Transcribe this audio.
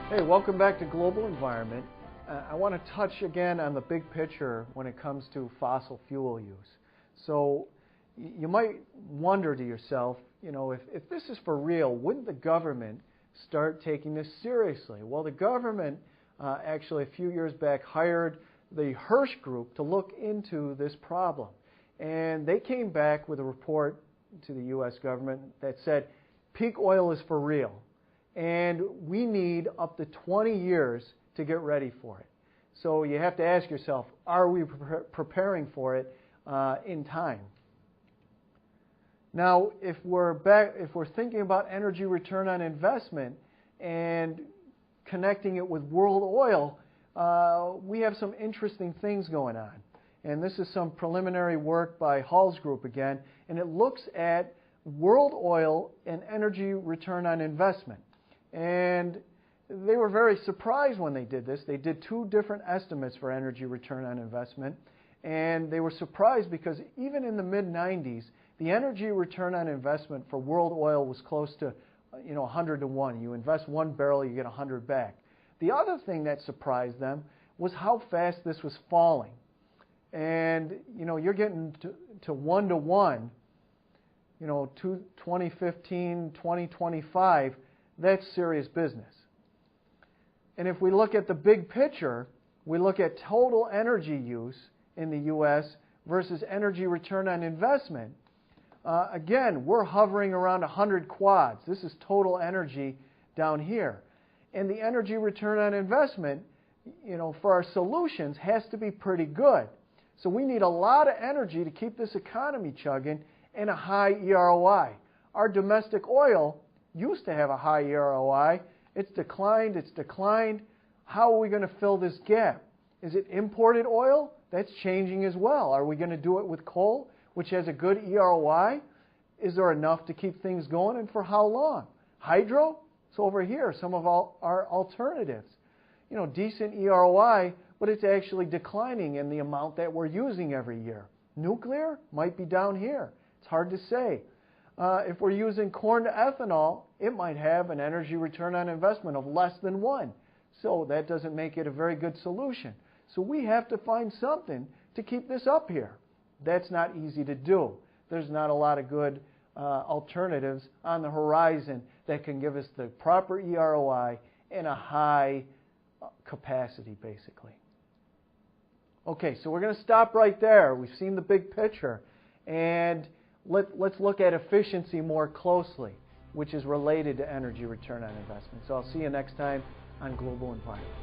Hey, welcome back to Global Environment. I want to touch again on the big picture when it comes to fossil fuel use. So you might wonder to yourself, if this is for real, wouldn't the government start taking this seriously? Well, the government actually a few years back hired the Hirsch Group to look into this problem. And they came back with a report to the U.S. government that said peak oil is for real. And we need up to 20 years to get ready for it. So you have to ask yourself, are we preparing for it in time? Now, if we're thinking about energy return on investment and connecting it with world oil, we have some interesting things going on. And this is some preliminary work by Hall's Group again, and it looks at world oil and energy return on investment. And they were very surprised when they did this. They did two different estimates for energy return on investment. And they were surprised because even in the mid-90s, the energy return on investment for world oil was close to 100 to 1. You invest 1 barrel, you get 100 back. The other thing that surprised them was how fast this was falling. And you're getting to 1 to 1, 2015, 2025. That's serious business. And if we look at the big picture, we look at total energy use in the U.S. versus energy return on investment. Again, we're hovering around 100 quads. This is total energy down here. And the energy return on investment, for our solutions has to be pretty good. So we need a lot of energy to keep this economy chugging and a high EROI. Our domestic oil used to have a high EROI. It's declined. How are we going to fill this gap? Is it imported oil? That's changing as well. Are we going to do it with coal, which has a good EROI? Is there enough to keep things going, and for how long? Hydro? It's over here, some of our alternatives. Decent EROI, but it's actually declining in the amount that we're using every year. Nuclear might be down here. It's hard to say. If we're using corn to ethanol, it might have an energy return on investment of less than 1. So that doesn't make it a very good solution. So we have to find something to keep this up here. That's not easy to do. There's not a lot of good alternatives on the horizon that can give us the proper EROI and a high capacity, basically. Okay, so we're going to stop right there. We've seen the big picture. And let's look at efficiency more closely, which is related to energy return on investment. So I'll see you next time on Global Environment.